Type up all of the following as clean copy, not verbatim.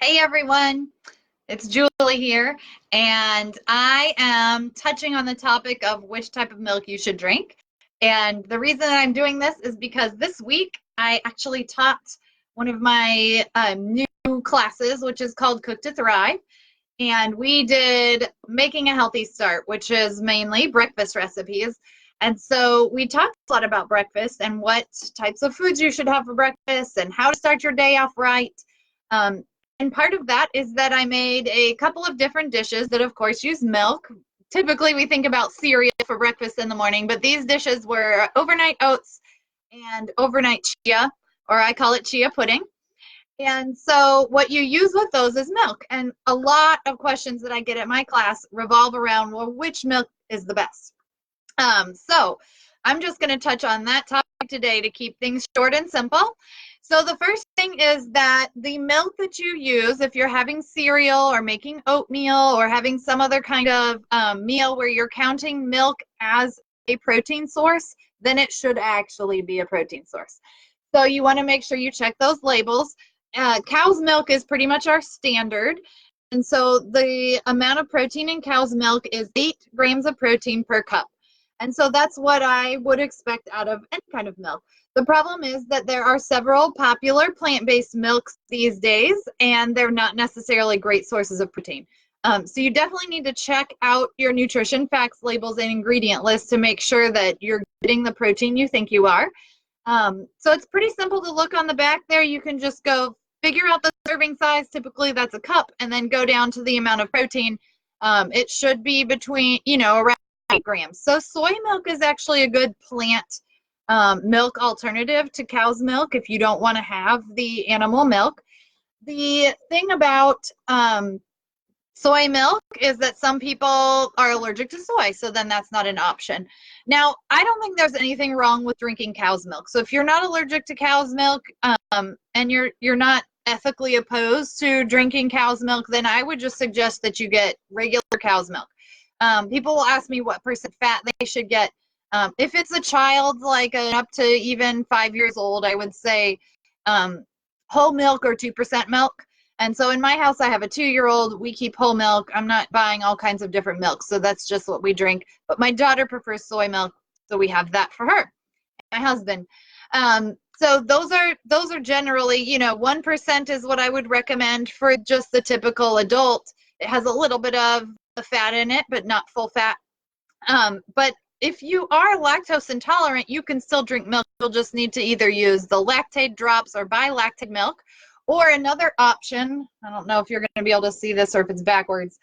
Hey everyone, it's Julie here, and I am touching on the topic of which type of milk you should drink. And the reason that I'm doing this is because this week I actually taught one of my new classes, which is called Cook to Thrive. And we did making a healthy start, which is mainly breakfast recipes. And so we talked a lot about breakfast and what types of foods you should have for breakfast and how to start your day off right. Um, and part of that is that I made a couple of different dishes that, of course, use milk. Typically, we think about cereal for breakfast in the morning, but these dishes were overnight oats and overnight chia, or I call it chia pudding. And so what you use with those is milk. And a lot of questions that I get at my class revolve around, well, which milk is the best? So I'm just going to touch on that topic today to keep things short and simple. So the first thing is that the milk that you use, if you're having cereal or making oatmeal or having some other kind of meal where you're counting milk as a protein source, then it should actually be a protein source. So you want to make sure you check those labels. Cow's milk is pretty much our standard. And so the amount of protein in cow's milk is 8 grams of protein per cup. And so that's what I would expect out of any kind of milk. The problem is that there are several popular plant-based milks these days, and they're not necessarily great sources of protein. So you definitely need to check out your nutrition facts labels and ingredient lists to make sure that you're getting the protein you think you are. So it's pretty simple to look on the back there. You can just go figure out the serving size. Typically that's a cup, and then go down to the amount of protein. It should be between, around 8 grams. So soy milk is actually a good plant milk alternative to cow's milk if you don't want to have the animal milk. The thing about soy milk is that some people are allergic to soy, so then that's not an option. Now, I don't think there's anything wrong with drinking cow's milk. So if you're not allergic to cow's milk and you're not ethically opposed to drinking cow's milk, then I would just suggest that you get regular cow's milk. People will ask me what percent fat they should get. If it's a child, like up to even 5 years old, I would say whole milk or 2% milk. And so in my house, I have a 2-year-old. We keep whole milk. I'm not buying all kinds of different milks, so that's just what we drink. But my daughter prefers soy milk, so we have that for her. My husband. So those are generally, 1% is what I would recommend for just the typical adult. It has a little bit of the fat in it, but not full fat. But if you are lactose intolerant, you can still drink milk. You'll just need to either use the Lactaid drops or buy Lactaid milk. Or another option, I don't know if you're going to be able to see this or if it's backwards,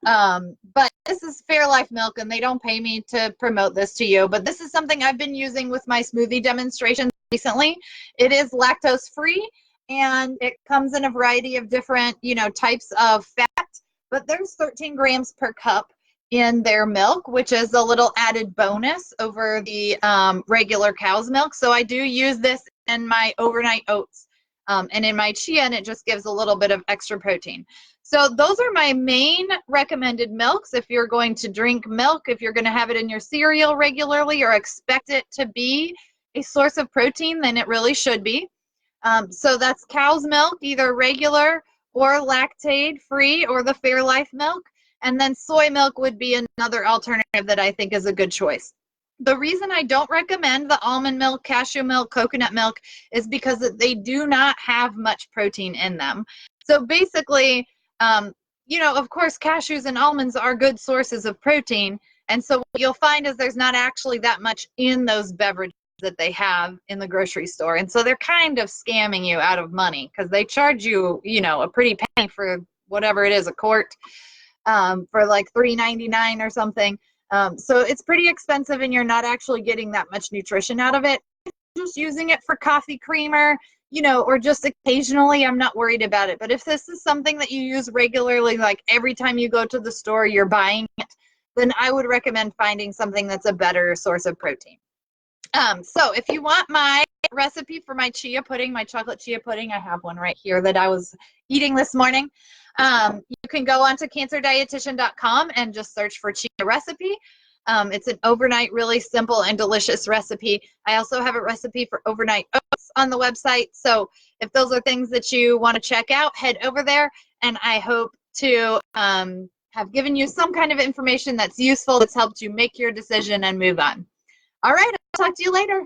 but this is Fairlife milk, and they don't pay me to promote this to you, but this is something I've been using with my smoothie demonstrations recently. It is lactose free, and it comes in a variety of different, types of fat, but there's 13 grams per cup in their milk, which is a little added bonus over the regular cow's milk. So I do use this in my overnight oats. And in my chia, and it just gives a little bit of extra protein. So those are my main recommended milks. If you're going to drink milk, if you're going to have it in your cereal regularly or expect it to be a source of protein, then it really should be. So that's cow's milk, either regular or Lactaid free, or the Fairlife milk. And then soy milk would be another alternative that I think is a good choice. The reason I don't recommend the almond milk, cashew milk, coconut milk is because they do not have much protein in them. So basically, of course, cashews and almonds are good sources of protein. And so what you'll find is there's not actually that much in those beverages that they have in the grocery store. And so they're kind of scamming you out of money because they charge you, a pretty penny for whatever it is, a quart, for like $3.99 or something. So it's pretty expensive, and you're not actually getting that much nutrition out of it. Just using it for coffee creamer, or just occasionally, I'm not worried about it. But if this is something that you use regularly, like every time you go to the store, you're buying it, then I would recommend finding something that's a better source of protein. So if you want my recipe for my chia pudding, my chocolate chia pudding, I have one right here that I was eating this morning. You can go onto cancerdietitian.com and just search for chia recipe. It's an overnight, really simple and delicious recipe. I also have a recipe for overnight oats on the website. So if those are things that you want to check out, head over there. And I hope to have given you some kind of information that's useful, that's helped you make your decision and move on. All right, I'll talk to you later.